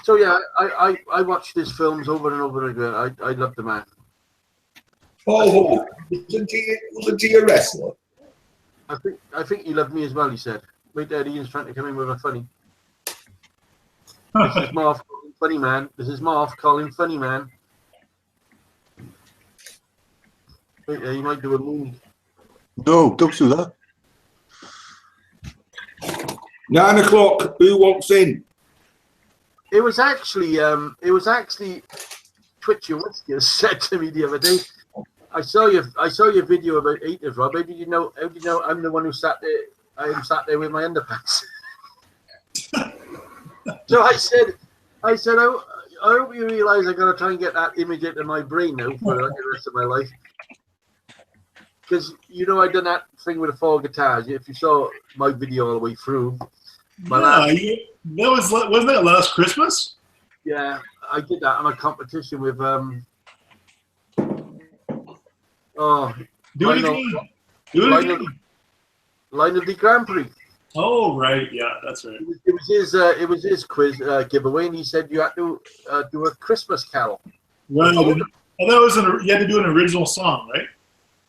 So yeah, I watched his films over and over again. I love the man. Oh, wasn't he a wrestler? I think he loved me as well. He said. Wait there, Ian's trying to come in with a funny. This is Marv calling funny man. This is Marv calling funny man. Wait there, you might do a move. No, don't do that. 9 o'clock. Who wants in? It was actually Twitchy Whiskers said to me the other day. I saw your video about haters, Rob. How did you know I'm the one who sat there? I am sat there with my underpants. So I said, I hope you realise I got to try and get that image into my brain now for the rest of my life. Because I done that thing with the 4 guitars. If you saw my video all the way through, wasn't that last Christmas? Yeah, I did that on a competition with Lionel D Grand Prix. Oh right, yeah, that's right. It was his quiz giveaway, and he said you had to do a Christmas carol. Right. Oh, that was you had to do an original song, right?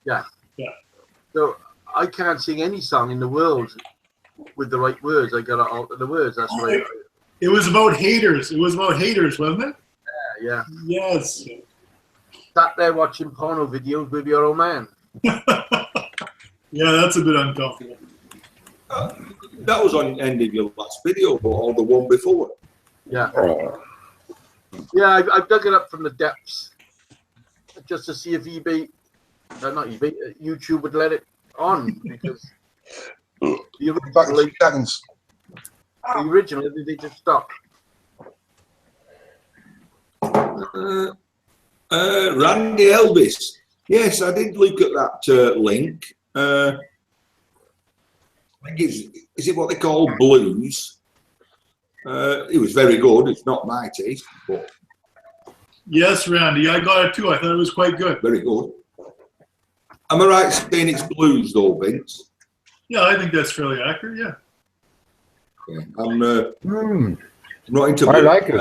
Yeah. Yeah. So I can't sing any song in the world with the right words. I gotta alter the words. That's right. It was about haters. It was about haters, wasn't it? Yeah. Yes. Sat there watching porno videos with your old man. Yeah, that's a bit uncomfortable. That was on the end of your last video, or the one before. Yeah. Yeah, I dug it up from the depths just to see if YouTube would let it on, because the original they just stopped. Randy Elvis. Yes, I did look at that link. I think is it what they call blues? It was very good. It's not my taste, but yes, Randy, I got it too. I thought it was quite good. Very good. Am I right saying it's blues, though, Vince? Yeah, I think that's fairly accurate. Yeah. Okay. I'm not into. I like it.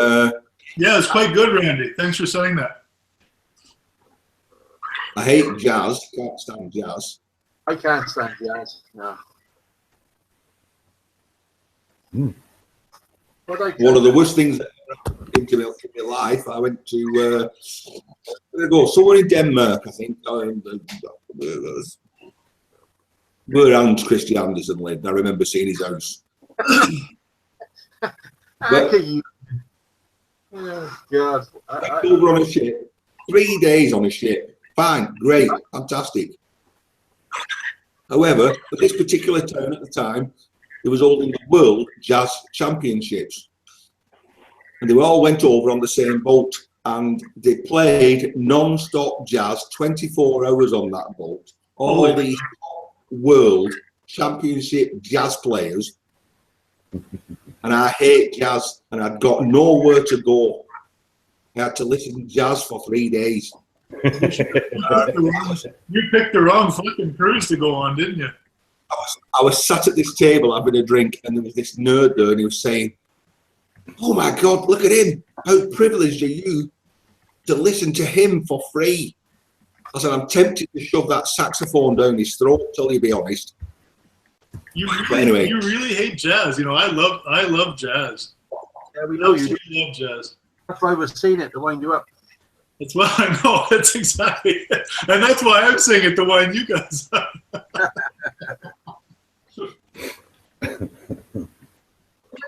Yeah, it's quite good, Randy. Thanks for saying that. I hate jazz. Can't stand jazz. I can't stand jazz. No. One of the worst things that happened in my life. I went to somewhere in Denmark, I think. Where Hans Christian Andersen lived. I remember seeing his house. Oh, God. Over on a ship. 3 days on a ship. Fine, great, fantastic. However, at this particular town at the time, there was holding the World Jazz Championships. And they all went over on the same boat, and they played non-stop jazz 24 hours on that boat. All these World Championship jazz players. And I hate jazz, and I'd got nowhere to go. I had to listen to jazz for 3 days. You picked the wrong fucking cruise to go on, didn't you? I was sat at this table having a drink, and there was this nerd there, and he was saying, "Oh my God, look at him! How privileged are you to listen to him for free?" I said, "I'm tempted to shove that saxophone down his throat, till you be honest." You really hate jazz. I love jazz. Yeah, we know you love jazz. That's why I was saying it to wind you up. That's why I know. That's exactly it. And that's why I'm saying it to wind you guys up.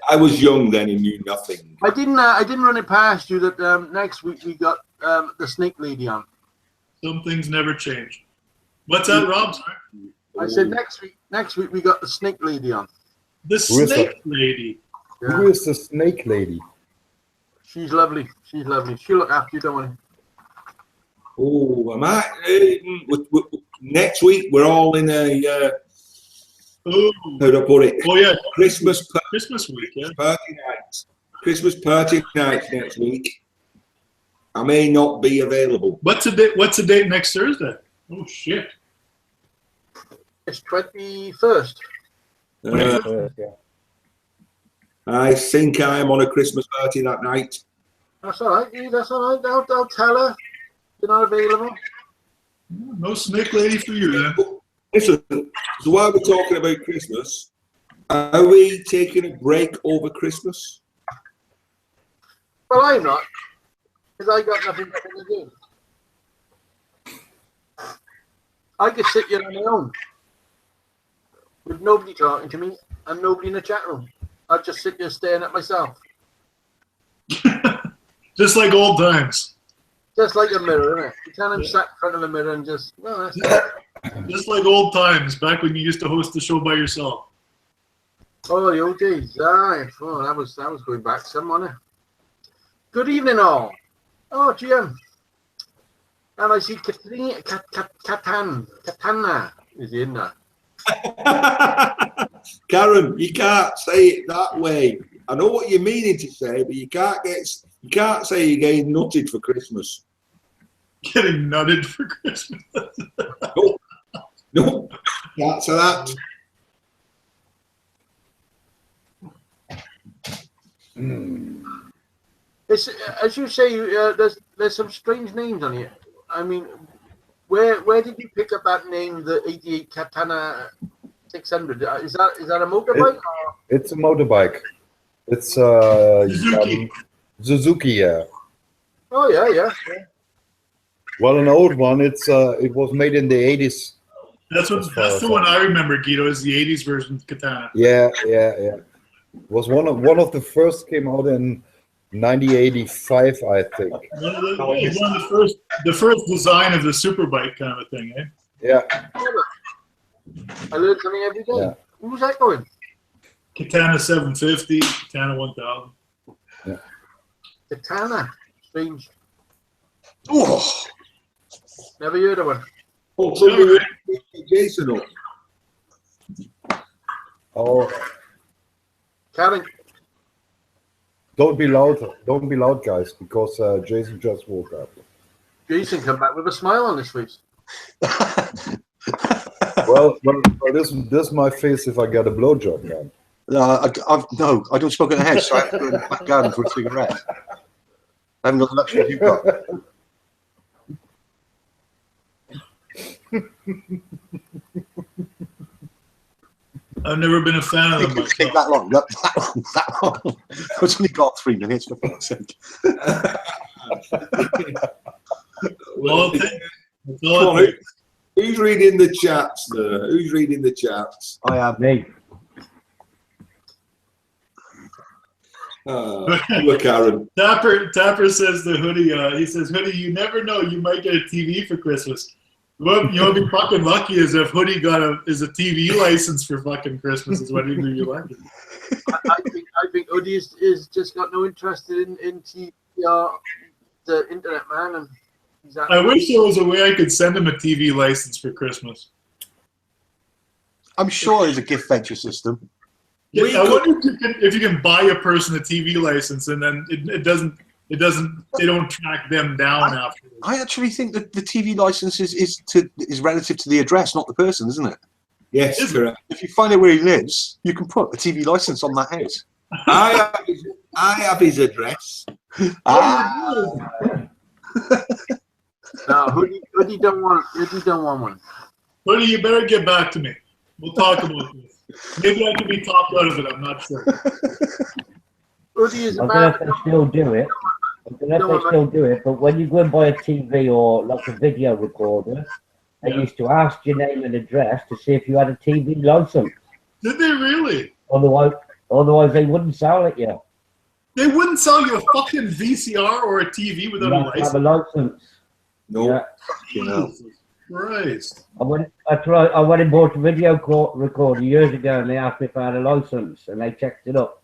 I was young then and knew nothing. I didn't run it past you that next week we got the Snake Lady on. Some things never change. What's that, Rob? Sorry. I said next week we got the Snake Lady on. The Snake Lady. Yeah. Who is the Snake Lady? She's lovely. She's lovely. She'll look after you, don't worry. Oh, am I? Next week we're all in a. How do I put it? Oh yeah, Christmas week. Yeah. Party night. Christmas party night next week. I may not be available. What's the date next Thursday? Oh shit. It's 21st. Yeah. I think I'm on a Christmas party that night. That's all right. Yeah, that's all right. I'll tell her you're not available. No snake lady for you then. Listen, so while we're talking about Christmas, are we taking a break over Christmas? Well, I'm not, because I got nothing better to do. I could sit here on my own with nobody talking to me and nobody in the chat room. I'd just sit there staring at myself. Just like old times. Just like a mirror, isn't it? You can't sat in front of a mirror and just, well, that's it. Just like old times, back when you used to host the show by yourself. Oh, the old days. Aye. Oh, that was going back some, wasn't it? Good evening, all. Oh, GM. And I see Katana is in there. Karen, you can't say it that way. I know what you're meaning to say, but you can't say you're getting nutted for Christmas. Getting nutted for Christmas. No, can't say that. It's, as you say, there's some strange names on here. I mean, where did you pick up that name, the 88 Katana 600? Is that a motorbike? It's a motorbike. It's Suzuki, yeah. Oh yeah. Well, an old one. It was made in the 80s. That's the one I remember, Guido, is the 80s version of Katana. Yeah. It was one of the first, came out in 1985, I think. One of the first design of the superbike kind of a thing, eh? Yeah. I learn something every day. Yeah. Who's that going? Katana 750, Katana 1000. Yeah. Katana. Strange. Oh, Never heard of one. so you're Jason up. Oh, Karen. don't be loud, guys, because Jason just woke up. Jason come back with a smile on his face. Well, this is my face if I get a blowjob, man. No, I don't smoke in the house, so I have to go in the back garden for a cigarette. I haven't got the luxury you've got. I've never been a fan of them It take myself. that long. I've only got 3 minutes, for fuck's sake. Well, Come on, who's reading the chats there? Who's reading the chats? I have. Me. Look, Karen. Tapper says the hoodie. He says, hoodie, you never know, you might get a TV for Christmas. What you'll be fucking lucky is if hoodie got a TV license for fucking Christmas. Is what either you like. I think Hoodie is just got no interest in TV or the internet, man. And I wish there was a way I could send him a TV license for Christmas. I'm sure there's a gift voucher system. Yeah, I wonder if you can buy a person a TV license and then they don't track them down after. I actually think that the TV license is relative to the address, not the person, isn't it? Yes, correct. If you find out where he lives, you can put a TV license on that house. I have his address. No, Hoodie don't want one. Hoodie, you better get back to me. We'll talk about this. Maybe I can be talked out of it. I'm not sure. Hoodie is I a don't know man. if they still do it. But when you go and buy a TV or like a video recorder, they used to ask your name and address to see if you had a TV license. Did they really? Otherwise they wouldn't sell it you. They wouldn't sell you a fucking VCR or a TV without You a have to have license. a license. No. Yeah. Jesus Christ. I went and bought a video recorder years ago and they asked me if I had a license and they checked it up.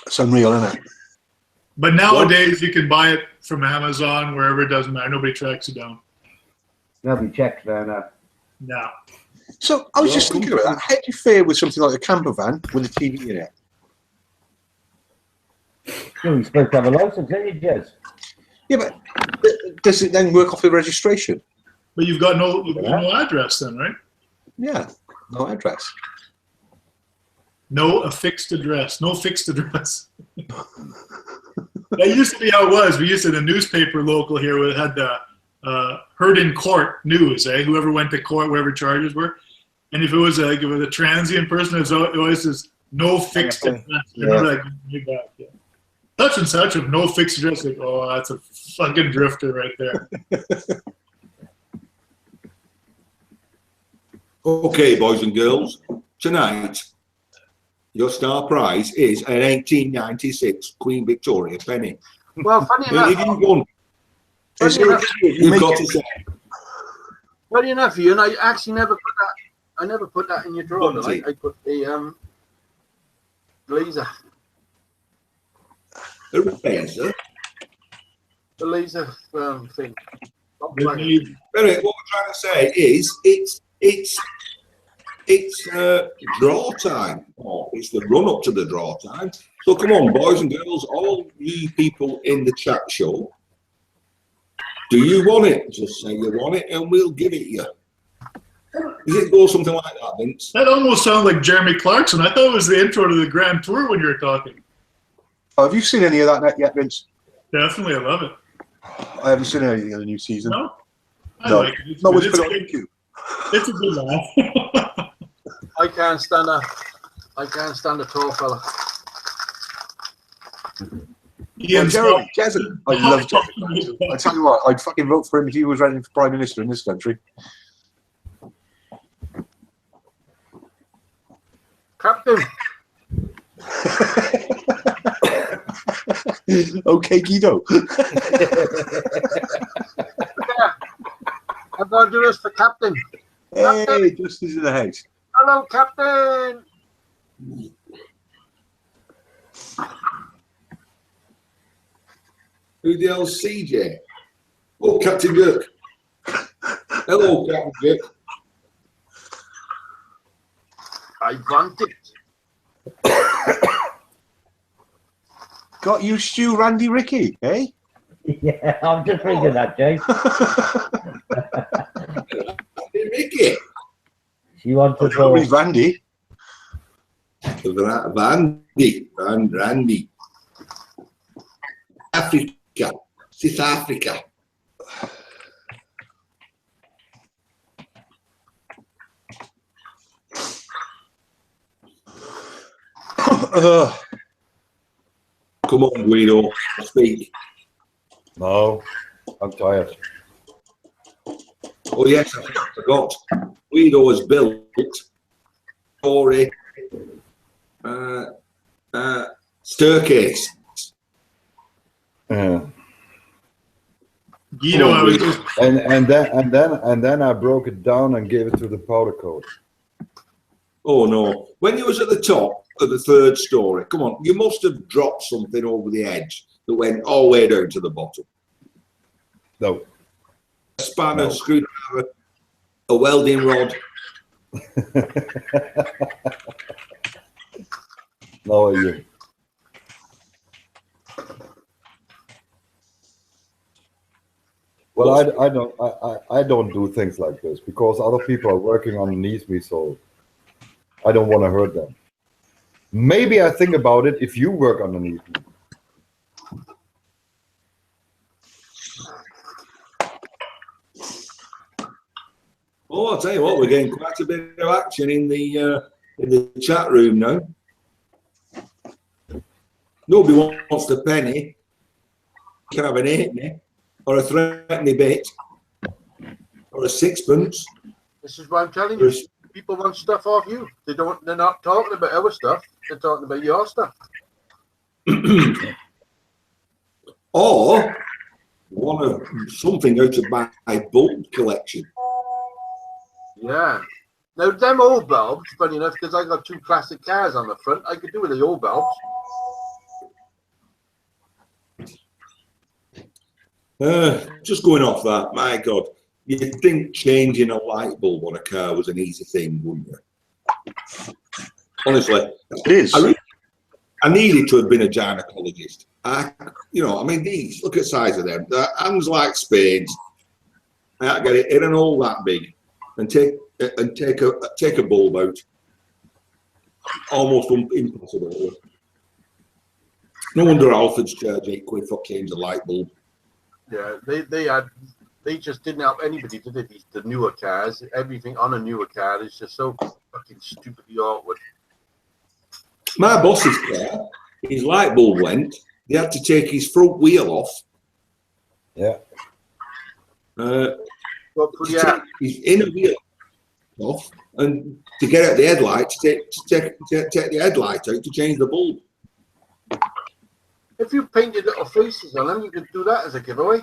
It's unreal, isn't it? But nowadays you can buy it from Amazon, wherever, it doesn't matter. Nobody tracks you down. Nobody checks there now. No. So I was just thinking about that. How do you fare with something like a camper van with a TV in it? You're supposed to have a license, ain't you, Jez? Yeah, but does it then work off the registration? But you've got no address then, right? Yeah, no address. No affixed address. No fixed address. That used to be how it was. We used to, the newspaper local here, we had the heard in court news, whoever went to court, whatever charges were. And if it was a transient person, it was always this no fixed address. Remember that? Yeah. Such and such with no fixed address. Like, oh, that's a fucking drifter right there. Okay, boys and girls, tonight your star prize is an 1896 Queen Victoria penny. Well, funny If enough, you won, you've got to say. funny enough, Ian, I actually never put that. I never put that in your drawer. What I put the laser. The razor. The laser thing. Anyway, what we're trying to say is it's draw time. Oh, it's the run up to the draw time. So come on, boys and girls, all you people in the chat show, do you want it? Just say you want it and we'll give it you. Does it go something like that, Vince? That almost sounded like Jeremy Clarkson. I thought it was the intro to the Grand Tour when you were talking. Oh, have you seen any of that yet, Vince? Definitely, I love it. I haven't seen anything of the new season. No? I No. like it. It's No, good. it's It's put on good. YouTube. It's a good laugh. I can't stand a tall fella. Ian Jeremy, Jason. I love Jeremy. I tell you what, I'd fucking vote for him if he was running for Prime Minister in this country. Captain, Okay, Guido. I've got to do this for Captain. Hey, Justice in the house. Hello, Captain. Who the hell's CJ? Oh, Captain Dirk. Hello, Captain Dirk. I want it. Got you, Stu, Randy, Ricky, eh? Yeah, I'm just thinking that, Jay. Ricky. She wants to Oh, go. he's Randy. Randy. Africa. South Africa. Come on, Guido, speak. No, I'm tired. Oh yes, I forgot. Guido has built story staircase. Yeah. Guido, I was just And then I broke it down and gave it to the powder coat. Oh no! When you was at the top of the third story, come on, you must have dropped something over the edge that went all the way down to the bottom. No. A spanner, No. screwdriver, a welding rod. No, you. Well, I don't do things like this because other people are working underneath me, so I don't want to hurt them. Maybe I think about it if you work underneath me. Oh, I'll tell you what, we're getting quite a bit of action in the chat room now. Nobody wants the penny. You can have an halfpenny or a threepenny bit or a sixpence. This is what I'm telling you. People want stuff off you. They're not talking about our stuff. They're talking about your stuff. Or one of something out of my bulb collection. Yeah. Now, them old bulbs, funny enough, because I got 2 classic cars on the front, I could do with the old bulbs. Just going off that, my God, you'd think changing a light bulb on a car was an easy thing, wouldn't you? Honestly, It is. I needed to have been a gynecologist. These, look at the size of them. Their hands like spades. I get it in an hole that big and take a bulb out. almost impossible. No wonder Alfred's charge £8 for change the light bulb. Yeah, they just didn't help anybody, did they? The newer cars, everything on a newer car is just so fucking stupidly awkward. My boss's car, his light bulb went. They had to take his front wheel off. Yeah. Take his inner wheel off, and to get out the headlight, to take the headlight out to change the bulb. If you painted little faces on them, you could do that as a giveaway.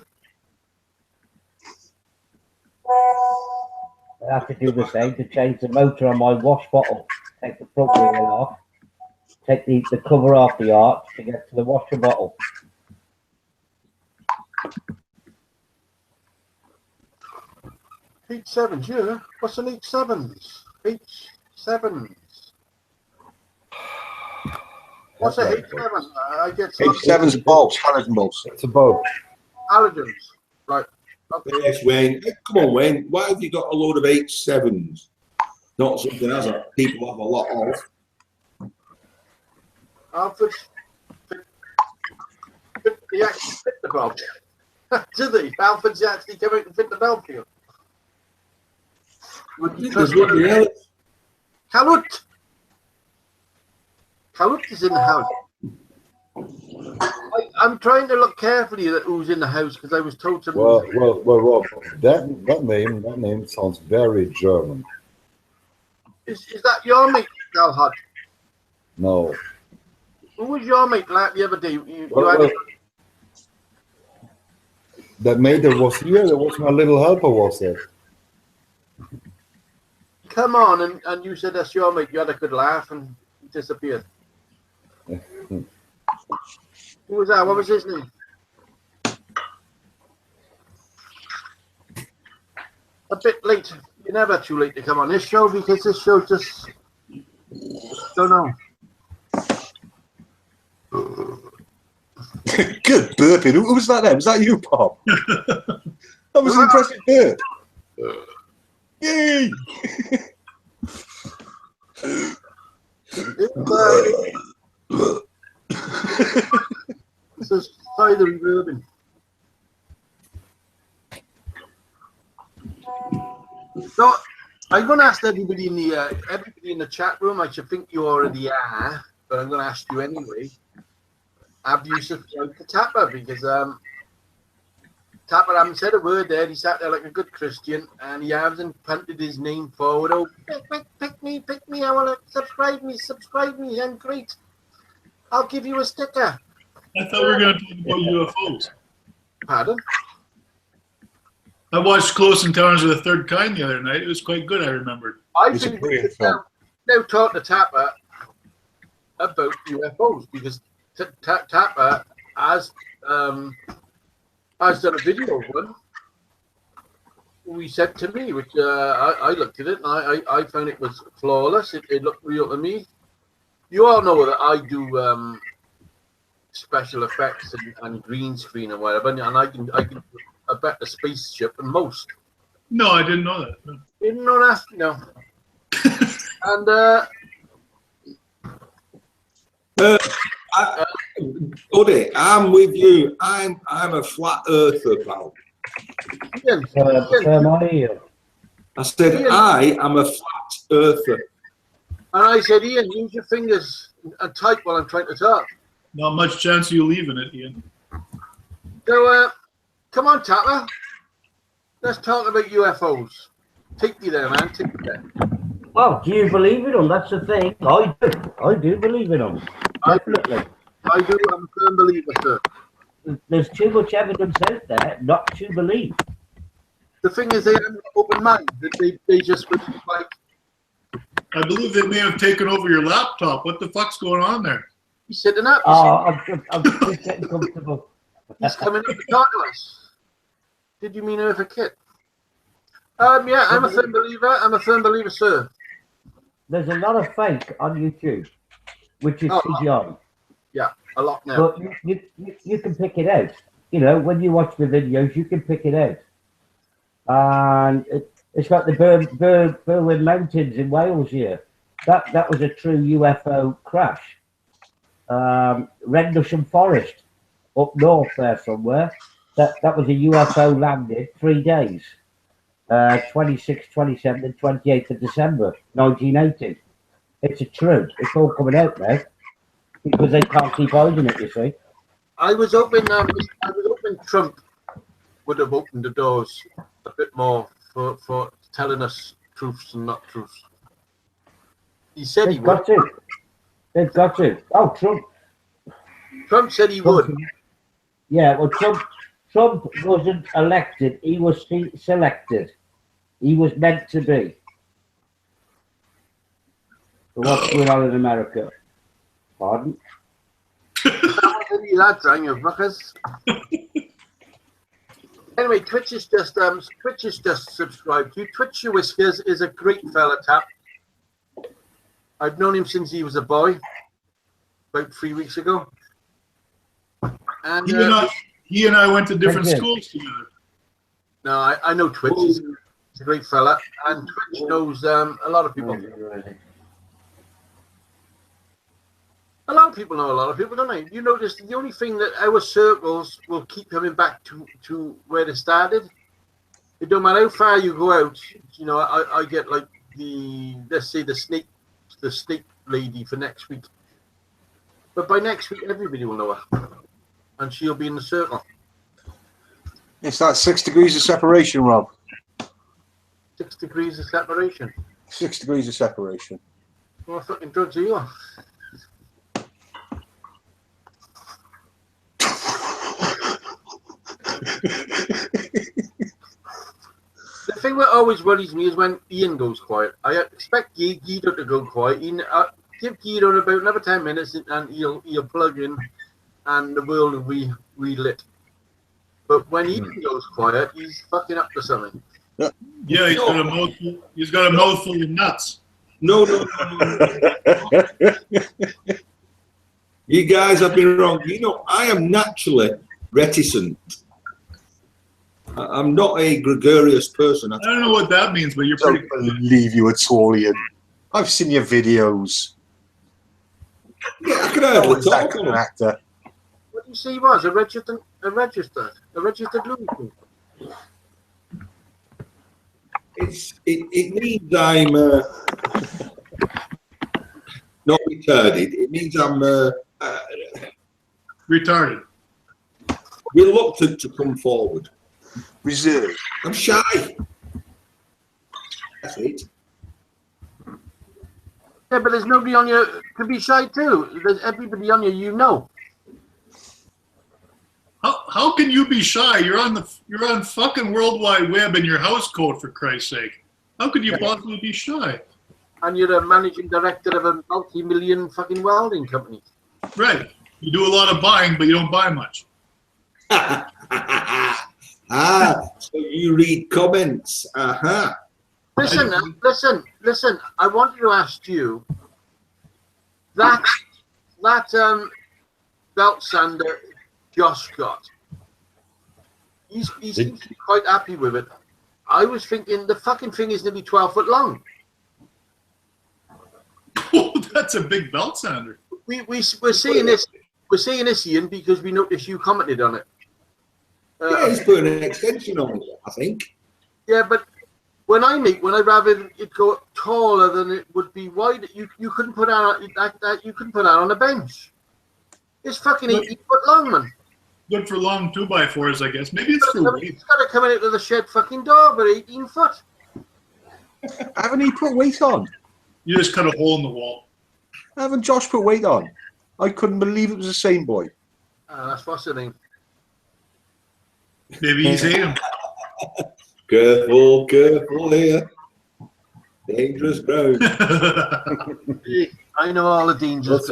I have to do the same to change the motor on my wash bottle. Take the front wheel off, take the cover off the arch to get to the washer bottle. H7s, yeah. What's an H7s? H7s. What's a H7? I get H7's bolts, halogen bolts. It's a boat. halogens. Right. Okay. Yes, Wayne. Come on, Wayne. Why have you got a load of H7s? Not something else that people have a lot of. Alfred, they actually fit the bulb. Do they? Alfred's actually come out and fit the bulb for you. Would you trust Calut is in the house. I'm trying to look carefully at who's in the house because I was told to. Well, Rob, that name sounds very German. Is that your mate, Galhard? No. Who was your mate like the other day? That mate that was here, that was my little helper, was there. Come on, and you said that's your mate. You had a good laugh and he disappeared. Who was that? What was his name? A bit late. You're never too late to come on this show because this show just don't know. Good burping. Who was that then? Was that you, Bob? That was an impressive burp. Yay! This is cider bourbon. So I'm going to ask everybody in the chat room. I should think you already are, but I'm going to ask you anyway. Have you subscribed to Tapper? Because Tapper hasn't said a word there. He sat there like a good Christian, and he hasn't punted his name forward. Oh, pick me! I want to subscribe me. I'm great. I'll give you a sticker. I thought we were going to talk about UFOs. Pardon? I watched Close Encounters of the Third Kind the other night. It was quite good, I remembered. I It's a think brilliant we film. now talk to Tapper about UFOs because Tapper has done a video of one. He said to me, which I looked at it and I found it was flawless. It looked real to me. You all know that I do special effects and green screen and whatever, and I can do a better spaceship than most. No, I didn't know that. No. Didn't know that? No. And Buddy, I'm with you. I'm a flat earther, pal. Ian, I said Ian. I am a flat earther. and I said, Ian, use your fingers and type while I'm trying to talk. Not much chance of you leaving it, Ian. So, come on, Tapper. Let's talk about UFOs. Take me there, man. Take me there. Well, do you believe in them? That's the thing. I do believe in them. Definitely. I do. I'm a firm believer, sir. There's too much evidence out there not to believe. The thing is, they have an open mind. They just would like. I believe they may have taken over your laptop. What the fuck's going on there? He's sitting up. Oh, I'm just getting comfortable. He's coming up to talk to us. Did you mean with a kid? Yeah, I'm a firm believer. I'm a firm believer, sir. There's a lot of fake on YouTube, which is CGI. Yeah, a lot now. But you can pick it out. You know, when you watch the videos, you can pick it out. And it's got the Berwyn Mountains in Wales here. That was a true UFO crash. Rendlesham Forest, up north there somewhere. That was a UFO landed 3 days. 26th, 27th, and 28th of December, 1980. It's a true. It's all coming out now because they can't keep hiding it. You see. I was hoping Trump would have opened the doors a bit more for telling us truths and not truths. He said he would. They've got to. Oh, Trump said he would. Yeah, well, Trump wasn't elected. He was selected. He was meant to be. So what's going on in America? Pardon? That time, you fuckers. Anyway, Twitch is just subscribed to you. Twitch Your Whiskers is a great fella, Tap. I've known him since he was a boy, about 3 weeks ago. And he and I went to different schools together. No, I know Twitch. He's a great fella, and Twitch knows a lot of people. A lot of people know a lot of people, don't they? You notice the only thing that our circles will keep coming back to where they started. It don't matter how far you go out. You know, I get like let's say the snake lady for next week. But by next week, everybody will know her, and she'll be in the circle. It's that 6 degrees of separation, Rob. 6 degrees of separation. 6 degrees of separation. What fucking drugs are you on? The thing that always worries me is when Ian goes quiet. I expect Guido to go quiet. Give Guido about another 10 minutes and he'll plug in and the world will be relit. But when Ian goes quiet, he's fucking up to something. Yeah, he's got a mouthful of nuts. No. You guys have been wrong. You know, I am naturally reticent. I'm not a gregarious person. I don't know what that means, but you're pretty. I don't believe you at all, Ian. I've seen your videos. Yeah, I could have What's that kind of actor? What do you say he was? A registered lunatic? It means I'm not retarded. It means I'm retarded. Reluctant to come forward. Reserved. I'm shy. That's it. Yeah, but there's nobody on you to be shy too. There's everybody on you know. How can you be shy? You're on fucking World Wide Web in your house code, for Christ's sake. How could you possibly be shy? And you're a managing director of a multi-million fucking welding company. Right. You do a lot of buying, but you don't buy much. So you read comments. Listen. I wanted to ask you that belt sander Josh got. He seems to be quite happy with it. I was thinking the fucking thing is nearly 12 foot long. Oh, that's a big belt sander. We're seeing this, Ian, because we noticed you commented on it. Yeah, he's putting an extension on it, I think. Yeah, but when I'd rather it go taller than it would be wide. You couldn't put out that. You couldn't put out on a bench. It's fucking 18 foot long, man. Good for long 2x4s, I guess. Maybe it's for weight. It's got to come out of the shed fucking door, but 18 foot. Haven't he put weight on? You just cut a hole in the wall. Haven't Josh put weight on? I couldn't believe it was the same boy. That's fascinating. Maybe he's ate him. Careful here. Dangerous ground. I know all the dangers.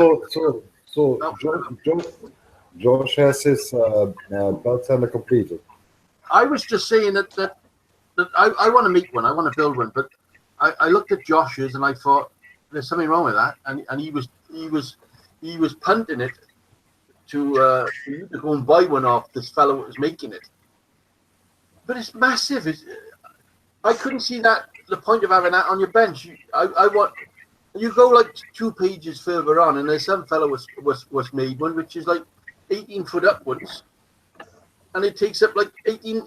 Josh has his belt sander completed. I was just saying that I want to make one. I want to build one, but I looked at Josh's and I thought there's something wrong with that, and he was punting it to go and buy one off this fellow that was making it. But it's massive. I couldn't see the point of having that on your bench. I want You go like 2 pages further on, and there's some fellow was made one which is like 18 foot upwards, and it takes up like 18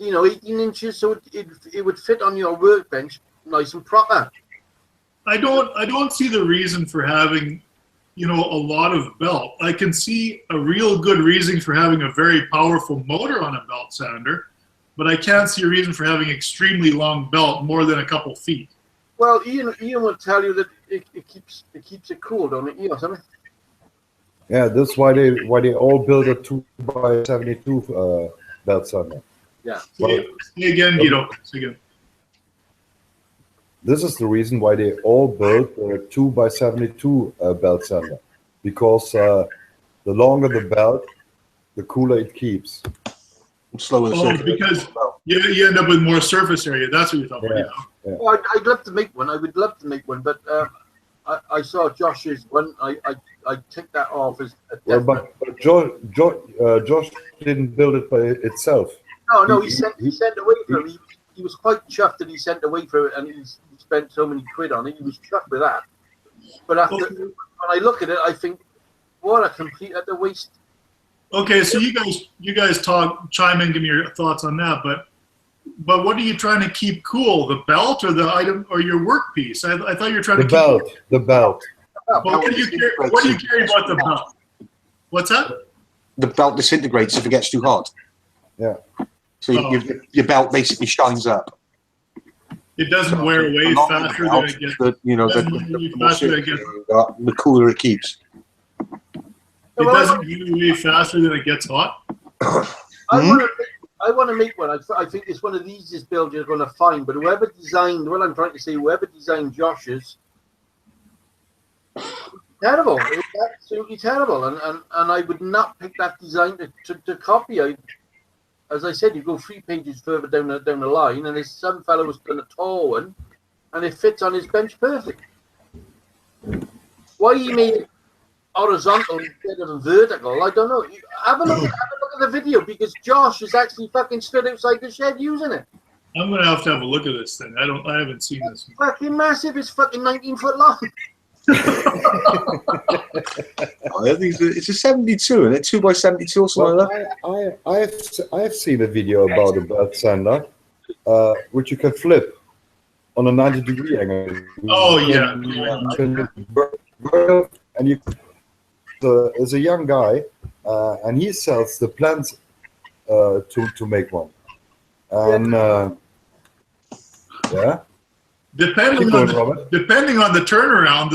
inches, so it would fit on your workbench nice and proper. I don't see the reason for having, a lot of belt. I can see a real good reason for having a very powerful motor on a belt sander, but I can't see a reason for having extremely long belt, more than a couple feet. Well, Ian will tell you that it keeps it cool, don't it? Something. Yeah, that's why they all build a 2x72 belt sander. Yeah. Say again, Guido. Say again. This is the reason why they all build a 2x72 belt sander, because the longer the belt, the cooler it keeps. Slower. Because you end up with more surface area. That's what you're talking about. Yeah. Well, I'd love to make one. I would love to make one, but I saw Josh's one. I took that off as a Well, but Josh didn't build it by itself. No, he sent away for it. He was quite chuffed that he sent away for it, and he spent so many quid on it. He was chuffed with that. But when I look at it, I think, what a complete utter waste. Okay, so you guys chime in, give me your thoughts on that. But what are you trying to keep cool? The belt or the item or your workpiece? I thought you were trying to keep the belt. But what do you care about the belt? What's that? The belt disintegrates if it gets too hot. Yeah. So your belt basically shines up. It doesn't wear away faster than it gets. The cooler it keeps. It doesn't wear away faster than it gets hot. I want to make one. I think it's one of the easiest builds you're going to find. But whoever designed Josh's, terrible. It's absolutely terrible. And I would not pick that design to copy. As I said, you go 3 pages further down the line, and there's some fellow who's done a tall one, and it fits on his bench perfect. Why he made it horizontal instead of vertical, I don't know. Have a look at the video, because Josh is actually fucking stood outside the shed using it. I'm gonna have to have a look at this thing. I haven't seen this. It's fucking massive. It's fucking 19 foot long. I think it's a 72, and it's 2x72 or something like that. I've seen a video about a belt sander, which you can flip on a 90-degree angle. Oh yeah. And there's a young guy, and he sells the plans to make one. And yeah. Depending on the turnaround,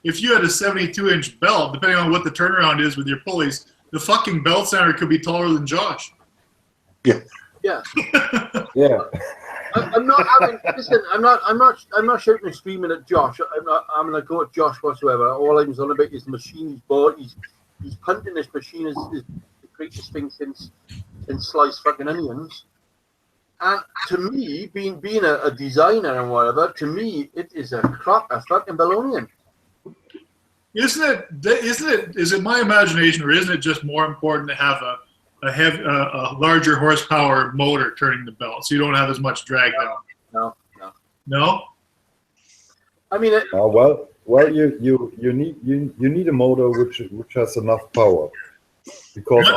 if you had a 72-inch belt, depending on what the turnaround is with your pulleys, the fucking belt sander could be taller than Josh. Yeah. Yeah. Yeah. I'm not having. Listen, I'm not shouting and screaming at Josh. I'm gonna go at Josh whatsoever. All I'm on about is the machine he's bought. He's punting this machine is the greatest thing since sliced fucking onions. And to me, being a designer and whatever, to me it is a crock of fucking baloney. Is it my imagination, or isn't it just more important to have a larger horsepower motor turning the belt, so you don't have as much drag down? No. I mean, well, you need a motor which has enough power, because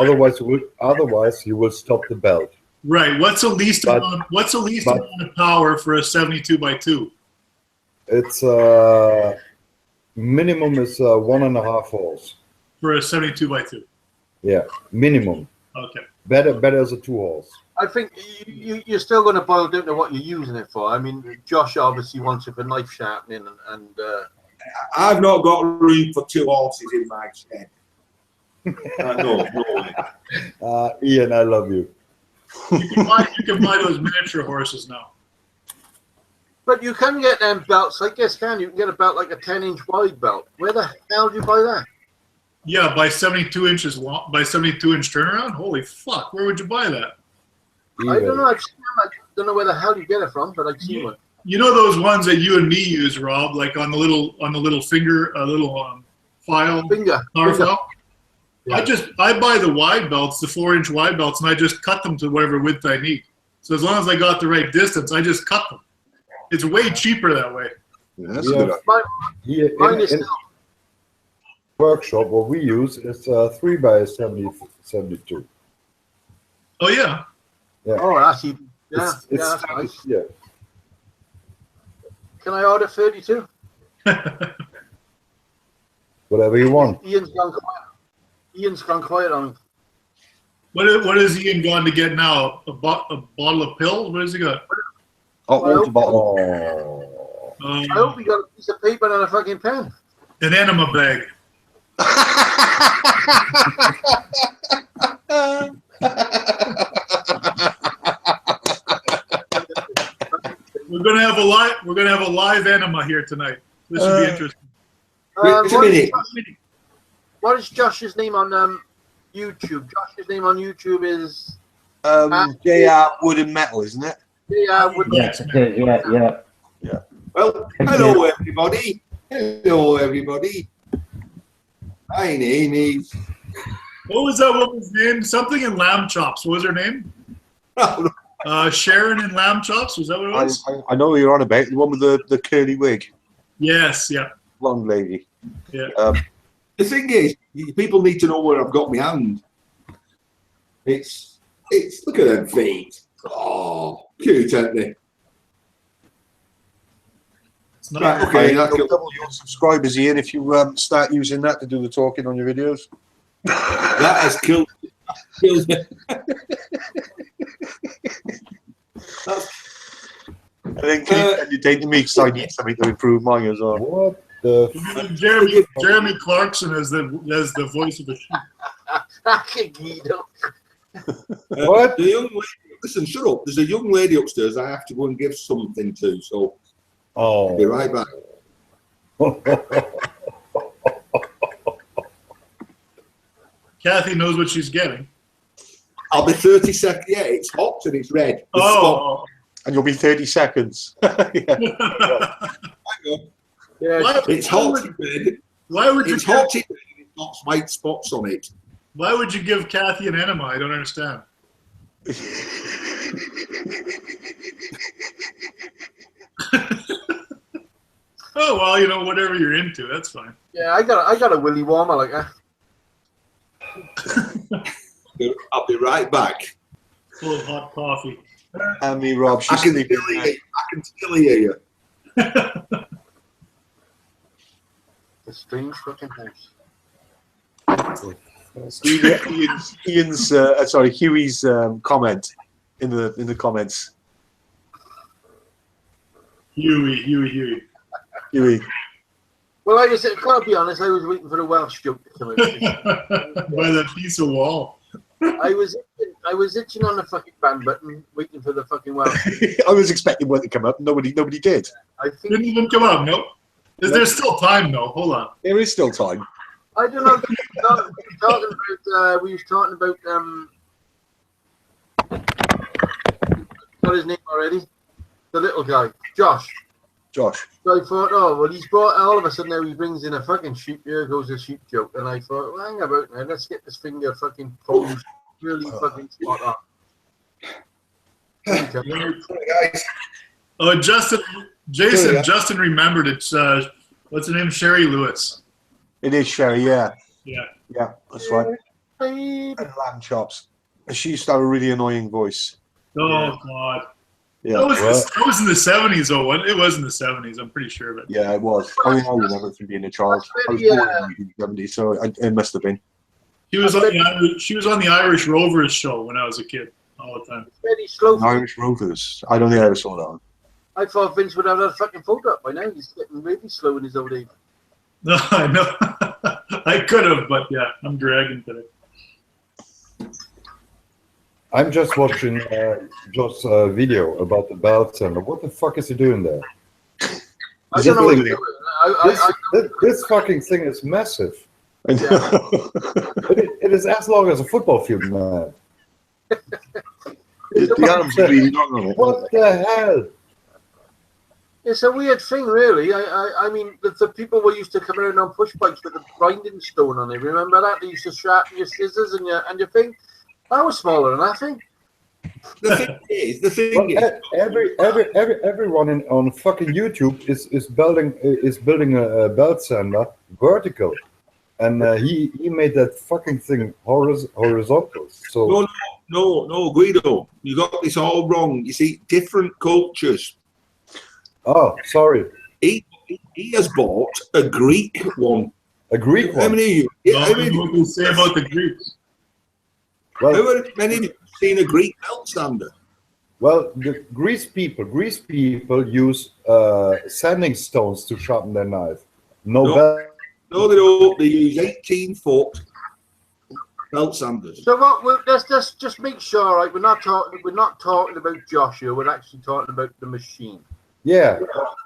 otherwise you will stop the belt. Right. What's the least amount of power for a 72x2? It's minimum is 1.5 horse. For a 72x2. Yeah, minimum. Okay. Better as a 2 horse. I think you're still going to boil down to what you're using it for. I mean, Josh obviously wants it for knife sharpening, and I've not got room for 2 horses in my shed. No. Ian, I love you. You can buy those miniature horses now. But you can get them belts, I guess, you can get a belt like a 10-inch wide belt. Where the hell do you buy that? Yeah, by 72 inches long, by 72-inch turnaround. Holy fuck! Where would you buy that? I don't know. I've seen them. I don't know where the hell you get it from, but I've seen one. You know those ones that you and me use, Rob, like on the little finger, file. Finger. File. Yeah. I buy the wide belts, the 4-inch wide belts, and I just cut them to whatever width I need. So as long as I got the right distance, I just cut them. It's way cheaper that way. Yeah, that's We a good have- idea. Here Mine in, is in still, workshop, what we use is 3 by 72. Oh yeah. oh, that's even, yeah, It's that's nice. yeah. Can I order 32? Whatever you want. Ian's gone quiet. Ian's gone quiet on me. What is Ian going to get now? A bottle of pills? What has he got? Hot Well, water bottle. Oh. I hope he got a piece of paper and a fucking pen. An enema bag. We're gonna have a live enema here tonight. This should be interesting. Wait a minute. What is Josh's name on YouTube? Josh's name on YouTube is JR Wood and Metal, isn't it? Yes, it is. Yeah. Well, hello everybody. Hello everybody. My name is. What was that woman's name? Something in lamb chops. What was her name? Sharon in lamb chops. Was that what it was? I know who you're on about. The one with the curly wig. Yes. Yeah. Blonde lady. Yeah. The thing is, people need to know where I've got my hand. It's look at them feet. Oh, cute, aren't they? It's not. Right, okay, that's You'll good. double your subscribers, Ian, if you start using that to do the talking on your videos. That has killed me. And then keep entertaining me because I need something to improve mine as well. What the Jeremy Clarkson as the voice of the sheep. Guido. What? The young lady, listen, shut up. There's a young lady upstairs I have to go and give something to, so I'll be right back. Kathy knows what she's getting. I'll be 30 seconds. Yeah, it's hot and it's red. The Oh. And you'll be 30 seconds. Yeah. Yeah, Why- It's hot in red. Why would you? It's hot in red and it's got white spots on it. Why would you give Kathy an enema? I don't understand. Oh well, whatever you're into, that's fine. yeah, I got a willy warmer like that. I'll be right back. Full of hot coffee. And me, Rob, I she's can sleeping. still hear you. A strange fucking house. Huey's comment in the comments. Huey. Huey. Well, I just gotta be honest. I was waiting for the Welsh joke to come out. By that piece of wall. I was itching on the fucking ban button, waiting for the fucking Welsh. I was expecting one to come up. Nobody did. I think Didn't even come up. Nope. There's still time though. Hold on. There is still time. I don't know. We was talking about got his name already. The little guy, Josh. Josh. So I thought, oh well, he's brought all of a sudden now he brings in a fucking sheep. Here goes a sheep joke, and I thought, well, hang about now. Let's get this finger fucking posed really fucking spot on. Guys, Oh, Jason, Justin remembered it. What's her name? Sherry Lewis. It is Sherry, yeah. Yeah. Yeah, that's right. Babe. And lamb chops. She used to have a really annoying voice. Oh God. Yeah. That was in the 70s, though. It was in the 70s. I'm pretty sure, but Yeah, it was. I mean, I remember it from being a child. I was born in the 1970s, so it must have been. she was on the Irish Rovers show when I was a kid all the time. Very slow. Irish Rovers. I don't think I ever saw that one. I thought Vince would have that fucking photo up by now. He's getting really slow in his old age. No, I know. I could have, but yeah, I'm dragging today. I'm just watching Josh's video about the belt center. What the fuck is he doing there? I don't know what to do. This fucking thing is massive. I know. It is as long as a football field, man. The arms are really long on it. What the hell? It's a weird thing, really. I mean, the people were used to come around on push bikes with a grinding stone on it. Remember that? They used to sharpen your scissors and your thing. That was smaller than that thing. The thing is, everyone on fucking YouTube is building a belt sander vertical, and he made that fucking thing horizontal. So no, Guido, you got this all wrong. You see, different cultures. oh, sorry, He has bought a Greek one. a Greek How one. many of you? Well, How many what do you say about the Greeks? Well, of you have seen a Greek belt sander? well, the Greece people use sanding stones to sharpen their knife. No belt. No, they don't. They use 18-foot belt sanders. So what? Let's just make sure, right? We're not talking about Joshua. We're actually talking about the machine. Yeah.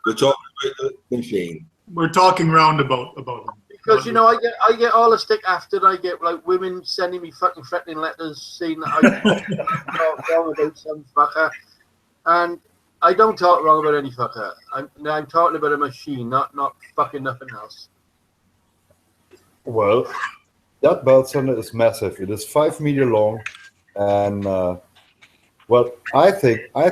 We're talking about the machine. We're talking roundabout about them. Because I get all the stick after. I get like women sending me fucking threatening letters saying that I talk wrong about some fucker, and I don't talk wrong about any fucker. I'm talking about a machine, not fucking nothing else. Well, that belt sander is massive. It is 5 meters long, and well, I think I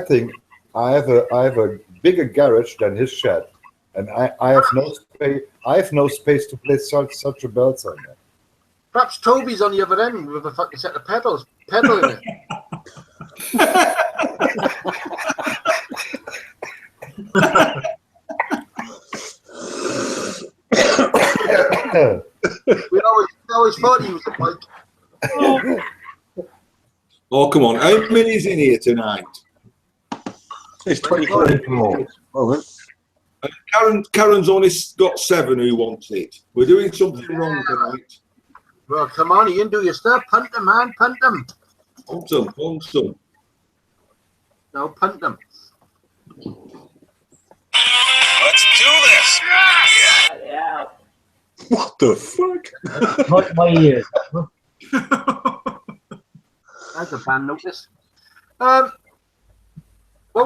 have a bigger garage than his shed, and I have no space. I have no space to place such a belt sander. Perhaps Toby's on the other end with a fucking set of pedaling it. We always thought he was a bike. Oh, come on. How many is in here tonight? It's 24 more. Oh, Karen's only got 7 who wants it. We're doing something wrong tonight. Well, come on, you can do your stuff. Punt them, man. Punt them. Punt some. No, punt them. Let's do this. Yeah. what the fuck? Hurt my ears. That's a bad notice. What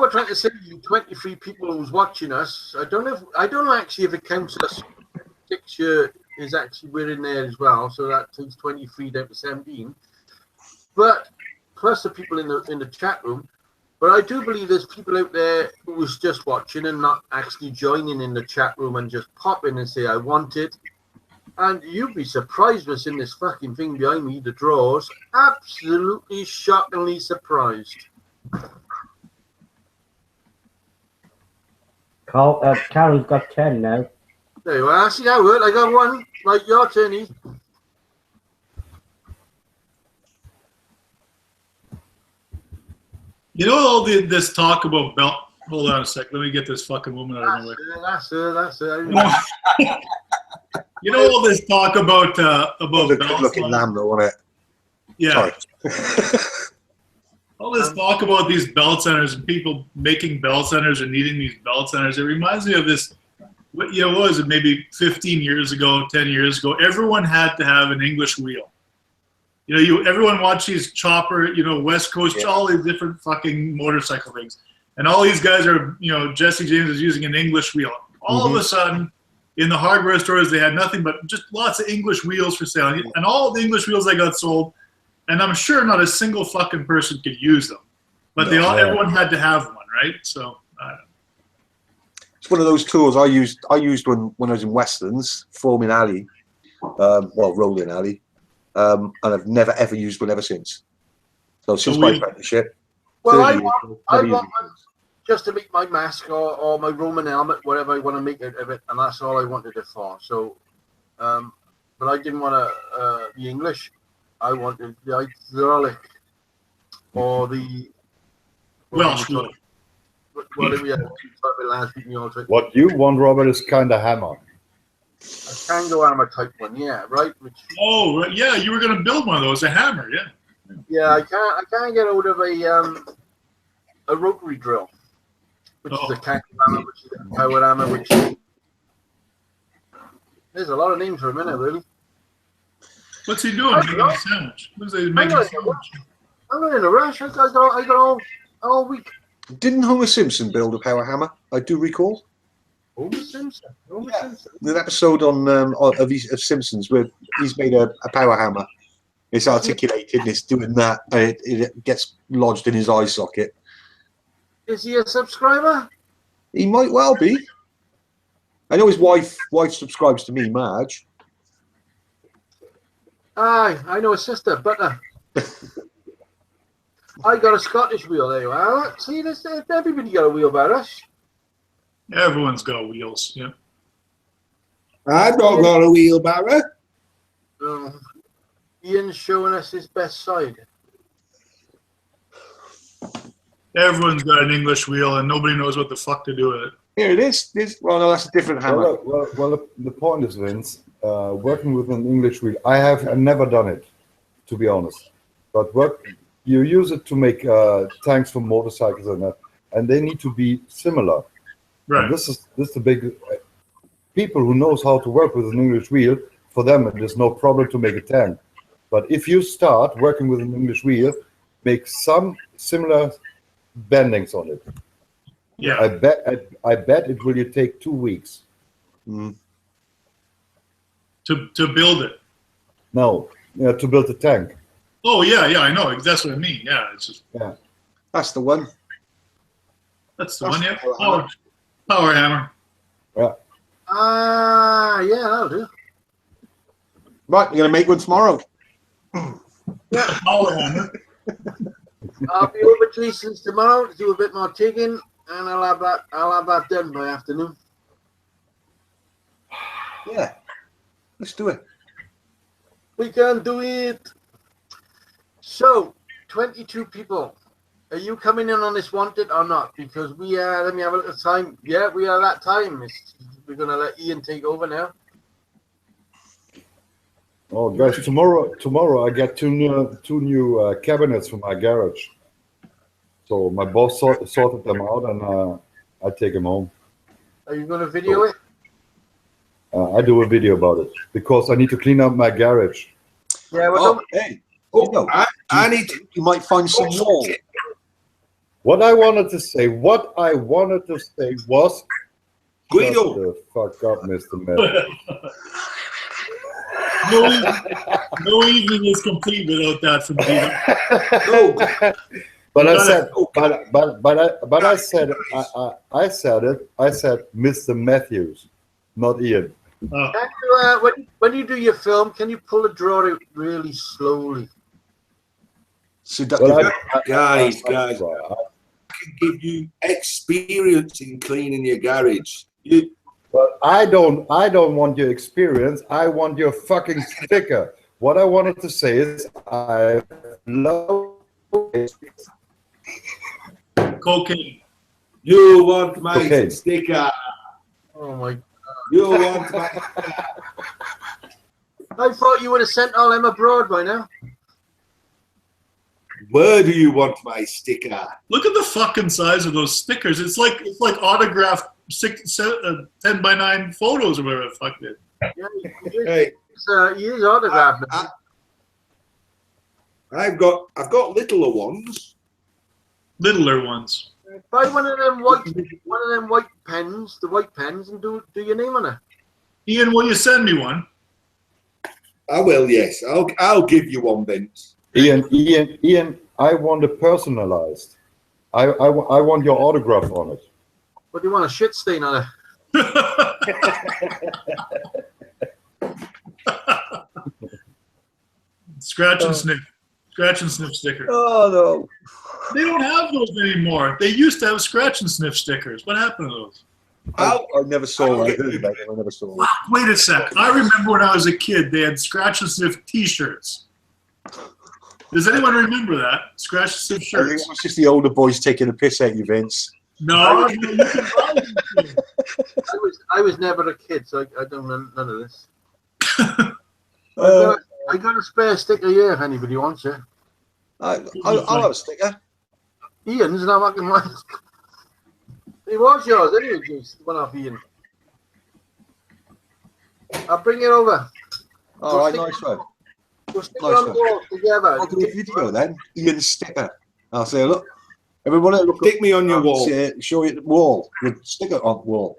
we're trying to say, you 23 people who's watching us, I don't know actually if it counts us. Picture is actually we're in there as well, so that takes 23 down to 17. But plus the people in the chat room. But I do believe there's people out there who's just watching and not actually joining in the chat room and just pop in and say I want it. And you'd be surprised what's in this fucking thing behind me, the drawers. Absolutely shockingly surprised. Carol's got 10 now. There you are. See that work? I got one. Right, your turn, Heath. You know all this talk about belt. Hold on a sec. Let me get this fucking woman out of the way. That's it. You know all this talk about The belts. good-looking lamb, though, wasn't it? Yeah. Sorry. All this talk about these belt centers and people making belt centers or needing these belt centers. It reminds me of this. What was it? Maybe 15 years ago, 10 years ago. Everyone had to have an English wheel. Everyone watched these chopper, West Coast, all these different fucking motorcycle things. And all these guys are, Jesse James is using an English wheel. All of a sudden, in the hardware stores, they had nothing but just lots of English wheels for sale. And all the English wheels that got sold, and I'm sure not a single fucking person could use them. But everyone had to have one, right? So, I don't know. It's one of those tools I used when I was in Westerns, foaming alley, rolling alley. And I've never ever used one ever since. So since my apprenticeship. Well, I want one just to make my mask or my Roman helmet, whatever I want to make out of it, and that's all I wanted it for. So, but I didn't want to the English. I wanted the hydraulic or the Welsh. What you want, Robert, is kind of hammer. A Tango hammer type one, yeah, right. Oh, yeah, you were going to build one of those, a hammer, yeah. Yeah, I can't get hold of a rotary drill, which is a Tango hammer, which is a power hammer, which there's a lot of names for a minute, really. What's he doing? Making a sandwich. What's he making a sandwich? I'm not in a rush. I got all week. Didn't Homer Simpson build a power hammer? I do recall. Homer Simpson. An episode of Simpsons where he's made a power hammer. It's articulated and it's doing that. And it gets lodged in his eye socket. Is he a subscriber? He might well be. I know his wife subscribes to me, Marge. Aye, I know his sister, Butter. I got a Scottish wheel, there you are. See, everybody got a wheel by us. Everyone's got wheels. Yeah. I've not got a wheelbarrow. Ian's showing us his best side. Everyone's got an English wheel, and nobody knows what the fuck to do with it. Here it is. Well, no, that's a different hammer. Well, the point is, Vince, working with an English wheel, I've never done it, to be honest. But you use it to make tanks for motorcycles and that, and they need to be similar. Right. And this is the big people who knows how to work with an English wheel. For them, it is no problem to make a tank. But if you start working with an English wheel, make some similar bendings on it. Yeah. I bet it will take 2 weeks. Mm. To build it. No, to build a tank. Oh yeah, I know. That's what I mean. Yeah, it's just That's the one. that's the one. Yeah. Power hammer. Yeah. Yeah, that'll do. Right, we're gonna make one tomorrow. Power hammer. I'll be over to Easton's tomorrow to do a bit more tigging, and I'll have that done by afternoon. Yeah. Let's do it. We can do it. So, 22 people. Are you coming in on this wanted or not? Because we are. Let me have a little time. Yeah, we are that time. We're gonna let Ian take over now. Oh, guys! Tomorrow I get two new cabinets for my garage. So my boss sorted them out, and I take them home. Are you gonna video it? I do a video about it because I need to clean up my garage. Yeah. Well, Hey. I need to. You might find some wall. What I wanted to say was, Guido. shut the fuck up, Mr. Miller. No evening is complete without that from Guido. No. But I said, but I said, I said it. I said, Mr. Matthews, not Ian. Oh. can you, when you do your film, can you pull the drawer out really slowly? Seductive. Well, Guys, I can give you experience in cleaning your garage. But I don't want your experience. I want your fucking sticker. What I wanted to say is, I love Cocaine. You want my Okay. sticker. Oh my! You want my. I thought you would have sent all them abroad by now. Where do you want my sticker? Look at the fucking size of those stickers. It's like autographed 10x9 photos or whatever the fuck it is. Yeah, Hey, he is autographed. I've got littler ones. Littler ones. Buy one of them white pens, the white pens, and do your name on it. Ian, will you send me one? I will, yes. I'll give you one, Vince. Ian. I want it personalized. I want your autograph on it. What do you want, a shit stain on it? Scratch and sniff sticker. Oh no. They don't have those anymore. They used to have scratch and sniff stickers. What happened to those? I never saw I'll it. get you. I never saw it. Fuck, wait a sec. I remember when I was a kid, they had scratch and sniff T-shirts. Does anyone remember that? Scratch and sniff I think shirts. it was just the older boys taking a piss at you, Vince. No, you can buy them. I was never a kid, so I don't know none of this. Uh, I got a spare sticker here if anybody wants it. I'll have a sticker. Ian's not fucking mine. It was yours anyway, Juice. One off Ian. I'll bring it over. All right, nice one. We'll stick Nice it on the one. wall together. I'll do a video then. Ian's sticker. I'll say, look, everybody look Stick me on your wall. Show you the wall. With sticker on the wall.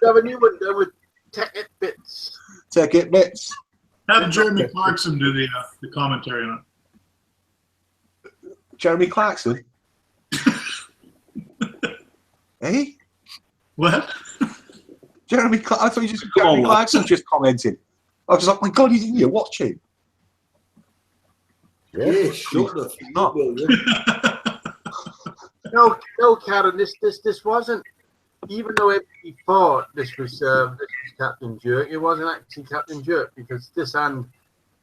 Have a new one done with Tech It Bits. Take it, bits. Have Jeremy Clarkson do the commentary on it. Jeremy Clarkson. Hey, What? Jeremy Clarkson. I thought you just Come on, Jeremy lad. Clarkson just commented. I was like, my God, he's in here. Watch him. Yeah, shut the fuck not. up, will you? No, Karen. This wasn't. Even though he thought this was Captain Jerk, it wasn't actually Captain Jerk because this hand.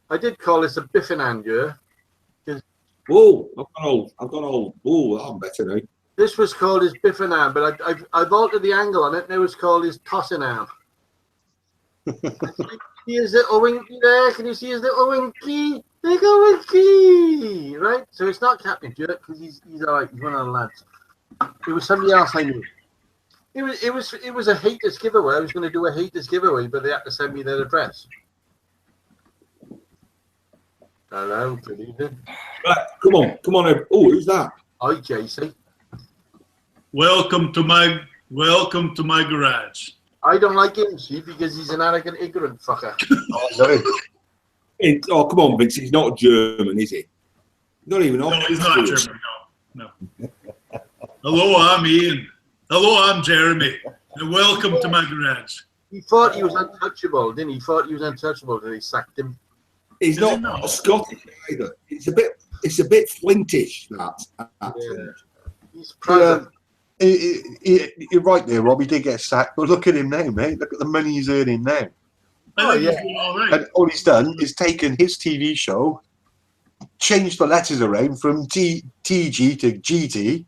I did call this a biffin hand, yeah. Oh, I've gone old. Oh, I'm better now. This was called his biffin hand, but I've altered the angle on it, and it was called his tossing hand. See his little winky there? Can you see his little winky? Little winky! Right? So it's not Captain Jerk because he's alright. He's one of the lads. It was somebody else I knew. It was a haters giveaway. I was going to do a haters giveaway, but they had to send me their address. Hello, good evening. Right, come on. Oh, who's that? Hi, JC. Welcome to my garage. I don't like him, see, because he's an arrogant, ignorant fucker. Oh, come on, Vince. He's not German, is he? Not even. No, he's not German. No. Hello, I'm Ian. Hello, I'm Jeremy. And welcome to my garage. He thought he was untouchable, didn't he? He thought he was untouchable, and he sacked him. He's Is he not not? Scottish either. It's a bit flintish, that. He's proud. You're right there, Rob. He did get sacked, but look at him now, mate. Look at the money he's earning now. I think yeah. he's doing all right. And all he's done is taken his TV show, changed the letters around from TG to GT.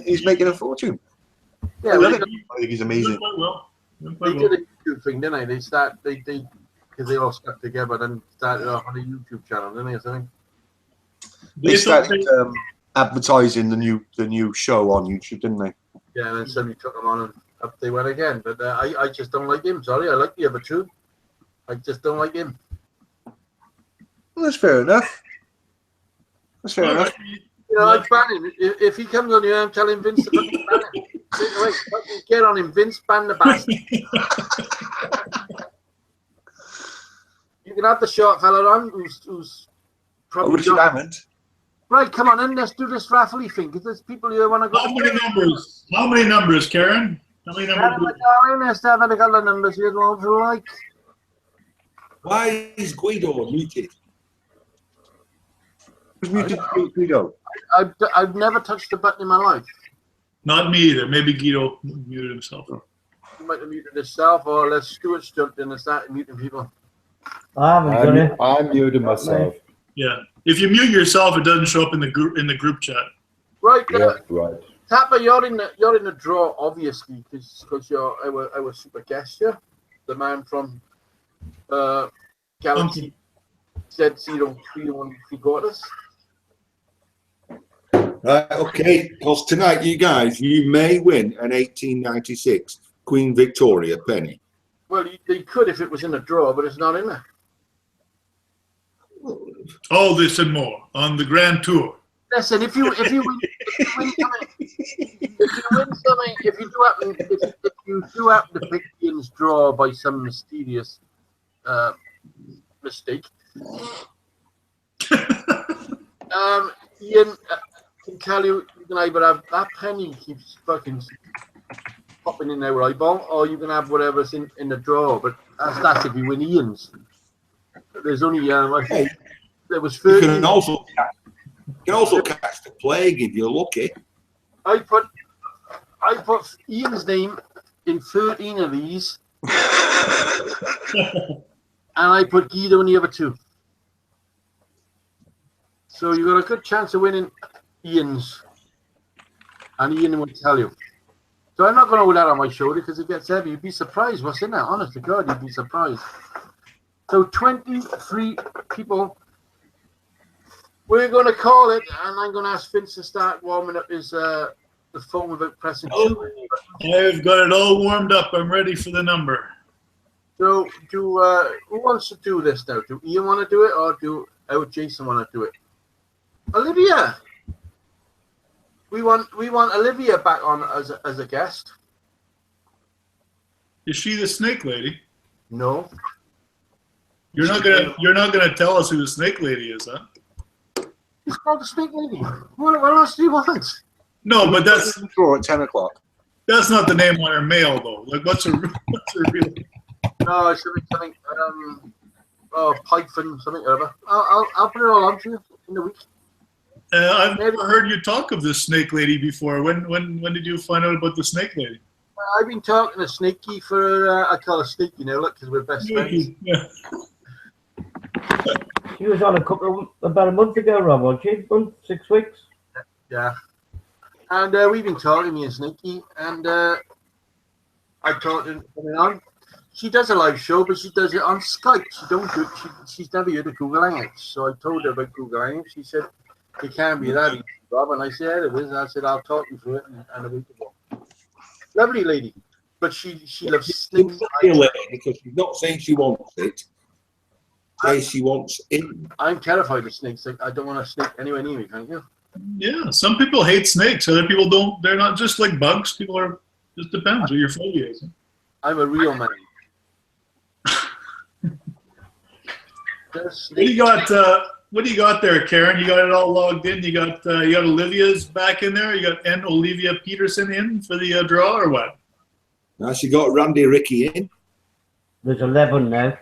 He's making a fortune. Yeah, I well, love it. I think he's amazing. Doing quite well. they did a YouTube thing, didn't they? Because they all stuck together and started off on a YouTube channel, didn't they? Or something? They started advertising the new show on YouTube, didn't they? Yeah, and then somebody took them on and up they went again. But I just don't like him. Sorry, I like the other two. I just don't like him. Well, that's fair enough. That's fair enough. You know, I'd ban him. If he comes on here, I'm telling Vince to fucking ban him. Wait, fucking get on him, Vince. Ban the bastard. You can have the short fella on who's probably Richard not- Hammond. Right, come on in. Let's do this raffle thing because there's people here want to go. How many numbers, Karen? How many numbers? Let's have a look at the numbers here. What you like? Why is Guido muted? Who's muted Guido? I've never touched the button in my life. Not me either. Maybe Guido muted himself. You might have muted himself, or let's Stuart's jumped in and started muting people. I haven't done it. I'm muted myself. Yeah. If you mute yourself, it doesn't show up in the group chat. Right, Yeah, right. Tapper, you're in the draw, obviously, because you're our super guest here, the man from Galaxy Z03 quarters. Right, okay. Because tonight, you may win an 1896 Queen Victoria penny. Well, they could if it was in a draw, but it's not in there. All this and more on the Grand Tour. Listen, if you win something, if you do happen to pick Ian's draw by some mysterious mistake, Ian can tell you can either have that penny keeps fucking popping in their eyeball, or you can have whatever's in the draw. But that's if you win Ian's. There's only I think there was 30. You can also catch the plague if you're lucky. I put Ian's name in 13 of these, and I put Guido in the other two. So you got a good chance of winning Ian's, and Ian will tell you. So I'm not going to hold that on my shoulder because it gets heavy. You'd be surprised what's in there. Honest to God, you'd be surprised. So 23 people. We're going to call it, and I'm going to ask Vince to start warming up his the phone without pressing. I've got it all warmed up. I'm ready for the number. So, who wants to do this now? Do Ian want to do it, or do Jason want to do it? Olivia. We want Olivia back on as a guest. Is she the snake lady? No. You're not gonna tell us who the snake lady is, huh? It's called the Snake Lady. What else do you want? No, but that's Draw at 10 o'clock. not the name on her mail though. Like what's her real? No, something. Python, something or other. I'll put it all on to you in the week. I've never heard you talk of this snake lady before. When did you find out about the snake lady? I've been talking to Sneaky for, I call her Sneaky now, look, because we're best friends. Yeah. She was on about a month ago, Rob, wasn't she? 6 weeks? Yeah. And we've been talking, me and Sneaky, and I talked to her on. She does a live show, but she does it on Skype. She's never heard of Google Hangouts. So I told her about Google Hangouts. She said, it can't be that easy, Rob. And I said, yeah, it is. And I said, I'll talk you through it. And a week ago. Lovely lady. But she loves snakes. Because she's not saying she wants it. Say she wants it. I'm terrified of snakes. I don't want a snake anywhere near me, thank you. Yeah, some people hate snakes. Other people don't. They're not just like bugs. People are. Just depends what your phobia is. I'm a real man. What do you got? What do you got there, Karen? You got it all logged in. You got Olivia's back in there. You got Olivia Peterson in for the draw, or what? Now she got Randy Ricky in. There's 11 now.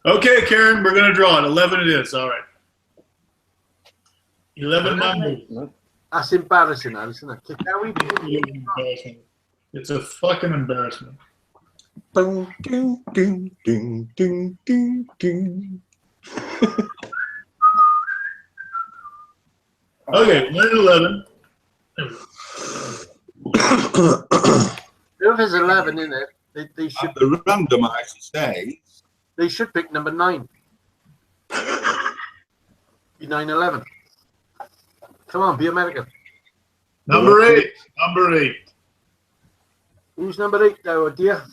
Okay, Karen, we're gonna draw it. 11 it is. All right. 11 numbers. That's embarrassing, isn't it? It's a fucking embarrassment. Boom, ding, ding, ding, ding, ding, ding. Okay, 1 and 11. Whoever's 11 in it, they should. The randomizer says They should pick number 9. Be 9/11. Come on, be American. Number 8. Number 8. Who's number 8 now, dear?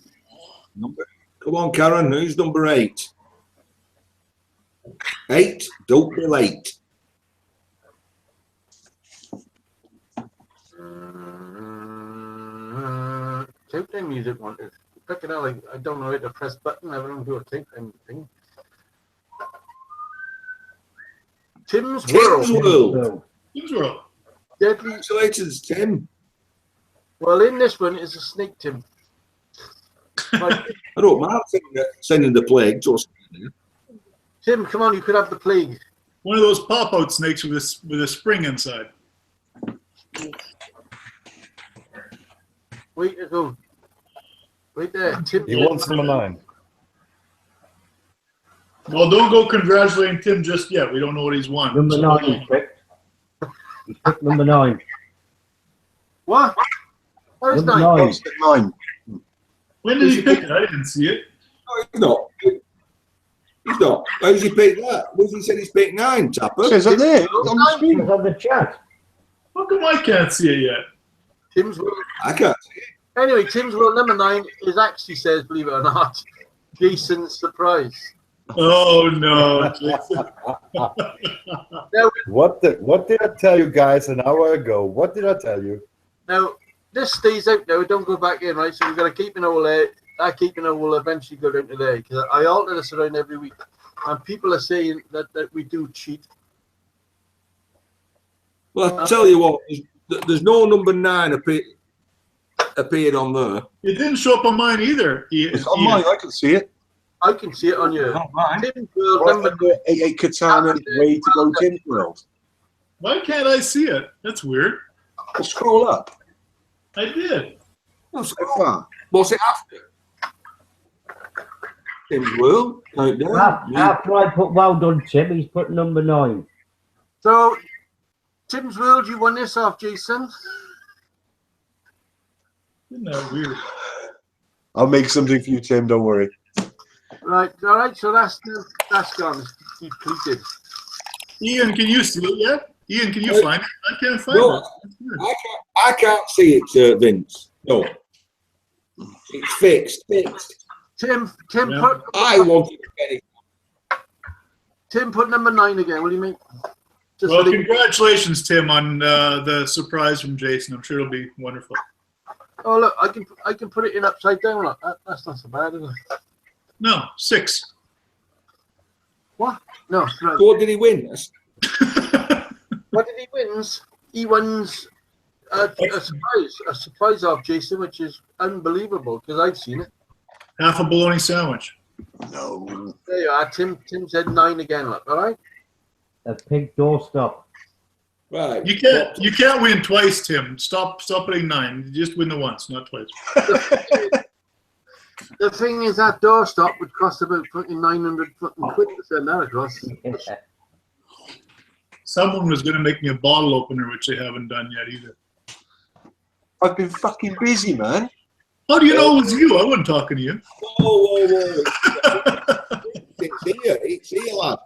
Come on, Karen. Who's number 8? 8. Don't be late. Countdown music wanted. Pick it out. I don't know how to press button. I don't do a countdown thing. Tim's World. Tim's World. Deadly. Congratulations, Tim. Well, in this one is a snake, Tim. I don't mind sending the plague to us. Tim, come on, you could have the plague. One of those pop-out snakes with a spring inside. Wait a go. Right there, Tim. He wants number 9. Well, don't go congratulating Tim just yet. We don't know what he's won. Number 9 he picked. He picked number 9. What? Where's Number 9? 9. 9. When did he pick it? I didn't see it. No, he's not. He's not. How's he picked that? Who's he said he's picked 9, Tapper? Says it there. It's on the It screen. was on the chat. How come I can't see it yet? Tim's World. I can't see it. Anyway, Tim's World number 9 is actually says, believe it or not, Jason's surprise. Oh no! Now, What did I tell you guys an hour ago? What did I tell you? now this stays out now. Don't go back in, right? So we're gonna keep it all there. That keeping it will eventually go down today because I alter this around every week, and people are saying that we do cheat. Well, I'll tell you what, there's no number 9 appeared on there. It didn't show up on mine either. It's on mine. I can see it. I can see it on your Not mine. Tim's World Right number. under 88 Katana, way to go, Tim's World. Why can't I see it? That's weird. Scroll up. I did. What's So far. it after? Tim's World. Countdown. After I put well done, Tim, he's put number 9. So, Tim's World, you won this off, Jason. Isn't that weird? I'll make something for you, Tim. Don't worry. Right, all right. So that's gone. It's depleted. Ian, can you see it yet? Ian, can you find it? I can't find No, it. That's weird. I can't see it, Vince. No. It's fixed. Tim, Yeah. put. I wanted to get it. Tim, put number 9 again. What do you mean? Just Well, leave- congratulations, Tim, on the surprise from Jason. I'm sure it'll be wonderful. Oh look, I can put it in upside down. Look. That's not so bad, is it? No, 6. What? No. No. So what did he win? What did he win? He wins a surprise off Jason, which is unbelievable because I've seen it. Half a bologna sandwich. No. There you are. Tim said 9 again. Look, all right. A pig doorstop. Right. You can't win twice, Tim. Stop putting 9. You just win the once, not twice. The thing is, that doorstop would cost about fucking 900 fucking quid to send that across. Someone was going to make me a bottle opener, which they haven't done yet either. I've been fucking busy, man. How do you know it was you? I wasn't talking to you. Whoa. It's here, lad.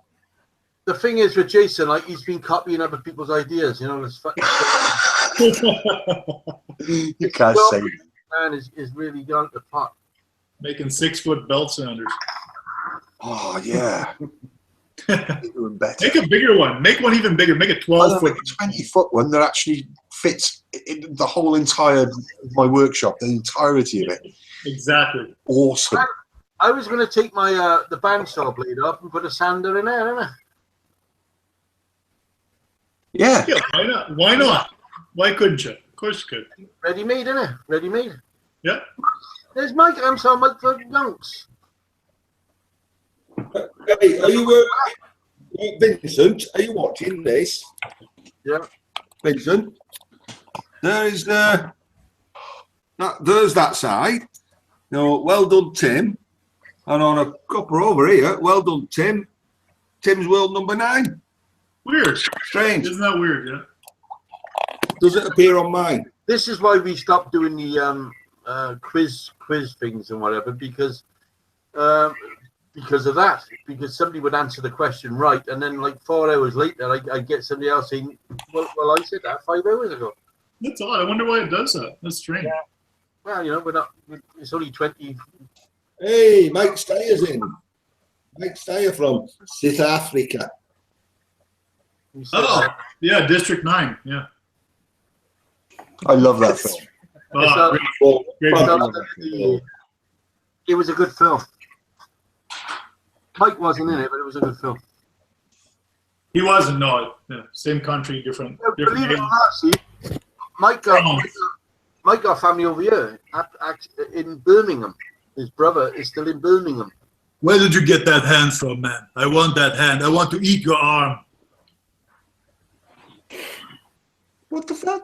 The thing is with Jason, like he's been copying other people's ideas. You know, this fucking You can't say that. man is really gone to pot. Making 6-foot belt sounders. Oh, yeah. You're doing better. Make a bigger one. Make one even bigger. Make a I don't 12-foot. make a 20-foot one that actually fits in the whole entire my workshop, the entirety of it. Exactly. Awesome. I was going to take my the bandsaw blade off and put a sander in there, didn't I? Yeah. Yeah, why not? Why not? Why couldn't you? Of course you could. Ready made, isn't it? Ready made. Yeah. There's Mike. I'm sorry, Mike for Yonks. Hey, are you, Vincent? Are you watching this? Yeah. Vincent, there's there's that side. No, well done, Tim. And on a copper over here, well done, Tim. Tim's world number 9. Weird. Strange. Isn't that weird? Yeah. Does it appear on mine? This is why we stopped doing the quiz things and whatever because of that. Because somebody would answer the question right, and then like 4 hours later, I get somebody else saying, "Well, I said that 5 hours ago." That's odd. I wonder why it does that. That's strange. Yeah. Well, you know, we're not. It's only 20. Hey, Mike Steyer's in. Mike Steyer from South Africa. Oh, yeah, District 9. Yeah. I love that film. Oh, great. It was a good film. Mike wasn't in it, but it was a good film. He wasn't, no. Yeah, same country, different. Believe it or not, see, Mike got family over here in Birmingham. His brother is still in Birmingham. Where did you get that hand from, man? I want that hand. I want to eat your arm. What the fuck?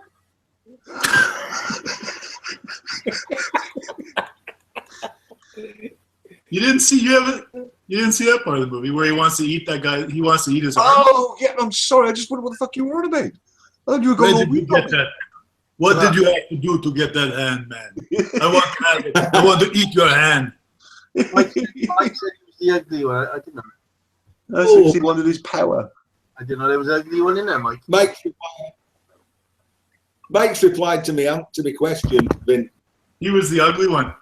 You didn't see that part of the movie where he wants to eat that guy. He wants to eat his arm. Oh, yeah, I'm sorry. I just wondered what the fuck you were on about. I thought you were going Where did you get that? What did you have to do to get that hand, man? I want to have it. I want to eat your hand. Mike said he was the ugly one. I didn't know. That's because he wanted his power. I didn't know there was an ugly one in there, Mike. Mike's replied to me question, Vin. He was the ugly one.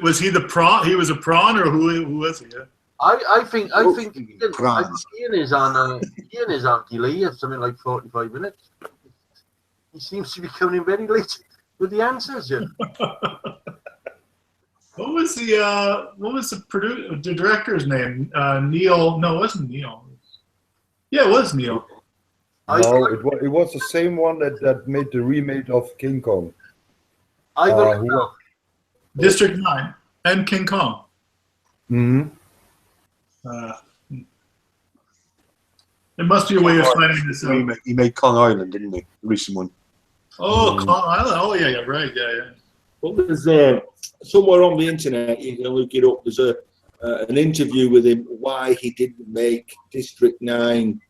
Was he the prawn? He was a prawn, or who was he? Yeah. I think Ian is on delay of something like 45 minutes. He seems to be coming in very late with the answers. Yeah. What was the director's name? Neil? No, it wasn't Neil. Yeah, it was Neil. No, it was the same one that made the remake of King Kong. District 9 and King Kong. Mm-hmm. There must be a way of finding this out. He made Kong Island, didn't he? The recent one. Oh, Kong Island. Oh, yeah, right. Yeah. Well, there's somewhere on the internet, you can look it up. There's an interview with him why he didn't make District 9.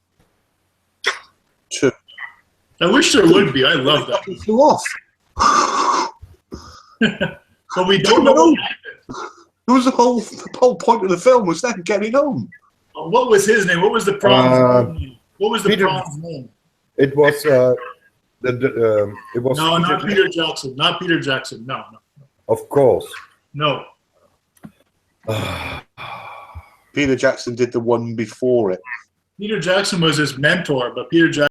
I wish there would be. I love that. He flew off. But we don't know. It was the whole point of the film was them getting home. What was his name? What was the prawn's name? What was the prawn's name? It was it was. No, not Peter Jackson. Not Peter Jackson. No. Of course. No. Peter Jackson did the one before it. Peter Jackson was his mentor, but Peter Jackson.